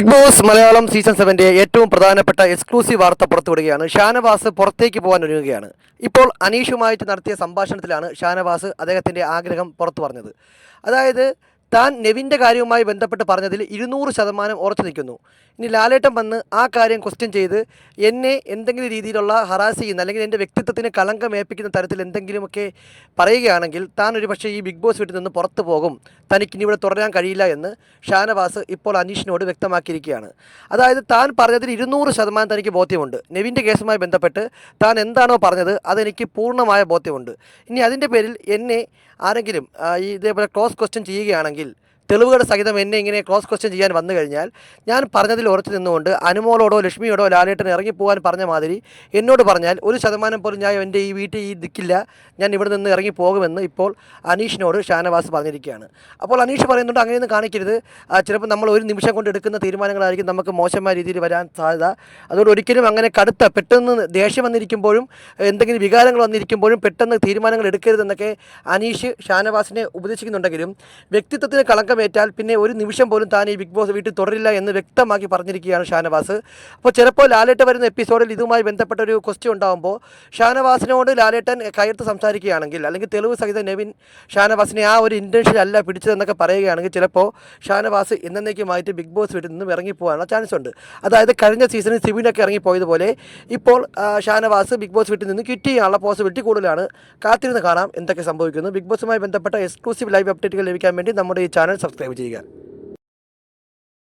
Big boss Malayalam season 7 ഏറ്റവും പ്രധാനപ്പെട്ട exclusive വാർത്ത പുറത്തുവിടുകയാണ്. ഷാനവാസ് പുറത്തേക്ക് പോകാൻ ഒരുങ്ങുകയാണ്. ഇപ്പോൾ അനീഷുമായിട്ട് നടത്തിയ സംഭാഷണത്തിലാണ് ഷാനവാസ് അദ്ദേഹത്തിൻ്റെ ആഗ്രഹം പുറത്തു പറഞ്ഞത്. അതായത് താൻ നെവിൻ്റെ കാര്യവുമായി ബന്ധപ്പെട്ട് പറഞ്ഞതിൽ 200% ഉറച്ചു നിൽക്കുന്നു. ഇനി ലാലേട്ടൻ വന്ന് ആ കാര്യം ക്വസ്റ്റ്യൻ ചെയ്ത് എന്നെ എന്തെങ്കിലും രീതിയിലുള്ള ഹറാസ് ചെയ്യുന്ന അല്ലെങ്കിൽ എൻ്റെ വ്യക്തിത്വത്തിന് കളങ്കമേൽപ്പിക്കുന്ന തരത്തിൽ എന്തെങ്കിലുമൊക്കെ പറയുകയാണെങ്കിൽ താൻ ഒരു പക്ഷേ ഈ ബിഗ് ബോസ് വീട്ടിൽ നിന്ന് പുറത്തു പോകും, തനിക്കിനി ഇവിടെ തുടരാൻ കഴിയില്ല എന്ന് ഷാനവാസ് ഇപ്പോൾ അനീഷിനോട് വ്യക്തമാക്കിയിരിക്കുകയാണ്. അതായത് താൻ പറഞ്ഞതിൽ 200% തനിക്ക് ബോധ്യമുണ്ട്. നെവിൻ്റെ കേസുമായി ബന്ധപ്പെട്ട് താൻ എന്താണോ പറഞ്ഞത് അതെനിക്ക് പൂർണ്ണമായ ബോധ്യമുണ്ട്. ഇനി അതിൻ്റെ പേരിൽ എന്നെ ആരെങ്കിലും ഇതേപോലെ ക്രോസ് ക്വസ്റ്റ്യൻ ചെയ്യുകയാണെങ്കിൽ, തെളിവുകളുടെ സഹിതം എന്നെ ഇങ്ങനെ ക്രോസ് ക്വസ്റ്റ്യൻ ചെയ്യാൻ വന്നു കഴിഞ്ഞാൽ ഞാൻ പറഞ്ഞതിൽ ഉറച്ചു നിന്നുകൊണ്ട് അനുമോളോടോ ലക്ഷ്മിയോടോ ലാലേട്ടന് ഇറങ്ങിപ്പോകാൻ പറഞ്ഞ മാതിരി എന്നോട് പറഞ്ഞാൽ 1% പോലും ഞാൻ എൻ്റെ ഈ വീട്ടിൽ നിൽക്കില്ല, ഞാൻ ഇവിടെ നിന്ന് ഇറങ്ങിപ്പോകുമെന്ന് ഇപ്പോൾ അനീഷിനോട് ഷാനവാസ് പറഞ്ഞിരിക്കുകയാണ്. അപ്പോൾ അനീഷ് പറയുന്നുണ്ട് അങ്ങനെയൊന്നും കാണിക്കരുത്, ചിലപ്പോൾ നമ്മൾ ഒരു നിമിഷം കൊണ്ട് എടുക്കുന്ന തീരുമാനങ്ങളായിരിക്കും നമുക്ക് മോശമായ രീതിയിൽ വരാൻ സാധ്യത. അതുകൊണ്ട് ഒരിക്കലും അങ്ങനെ പെട്ടെന്ന് ദേഷ്യം വന്നിരിക്കുമ്പോഴും എന്തെങ്കിലും വികാരങ്ങൾ വന്നിരിക്കുമ്പോഴും പെട്ടെന്ന് തീരുമാനങ്ങൾ എടുക്കരുതെന്നൊക്കെ അനീഷ് ഷാനവാസിനെ ഉപദേശിക്കുന്നുണ്ടെങ്കിലും വ്യക്തിത്വത്തിന് കളങ്കമേറ്റാൽ പിന്നെ ഒരു നിമിഷം പോലും താൻ ഈ ബിഗ് ബോസ് വീട്ടിൽ തുടരില്ല എന്ന് വ്യക്തമാക്കി പറഞ്ഞിരിക്കുകയാണ് ഷാനവാസ്. അപ്പോൾ ചിലപ്പോൾ ലാലേട്ടൻ വരുന്ന എപ്പിസോഡിൽ ഇതുമായി ബന്ധപ്പെട്ട ഒരു ക്വസ്റ്റ്യൻ ഉണ്ടാകുമ്പോൾ ഷാനവാസിനോട് ലാലേട്ടൻ കയർത്ത് സംസാരിക്കുകയാണെങ്കിൽ, അല്ലെങ്കിൽ തെളിവ് സഹിതം നെവിൻ ഷാനവാസിനെ ആ ഒരു ഇൻറ്റൻഷൻ അല്ല പിടിച്ചതെന്നൊക്കെ പറയുകയാണെങ്കിൽ ചിലപ്പോൾ ഷാനവാസ് എന്നേക്കുമായിട്ട് ബിഗ് ബോസ് വീട്ടിൽ നിന്നും ഇറങ്ങിപ്പോകാനുള്ള ചാൻസ് ഉണ്ട്. അതായത് കഴിഞ്ഞ സീസണിൽ സിബിനൊക്കെ ഇറങ്ങിപ്പോയതുപോലെ ഇപ്പോൾ ഷാനവാസ് ബിഗ് ബോസ് വീട്ടിൽ നിന്ന് ക്വിറ്റ് ചെയ്യാനുള്ള പോസിബിലിറ്റി കൂടുതലാണ്. കാത്തിരുന്ന് കാണാം എന്തൊക്കെ സംഭവിക്കുന്നു. ബിഗ് ബോസുമായി ബന്ധപ്പെട്ട എക്സ്ക്ലൂസീവ് ലൈവ് അപ്ഡേറ്റുകൾ ലഭിക്കാൻ വേണ്ടി നമ്മുടെ ഈ ചാനൽ സബ്സ്ക്രൈബ് ചെയ്യുക.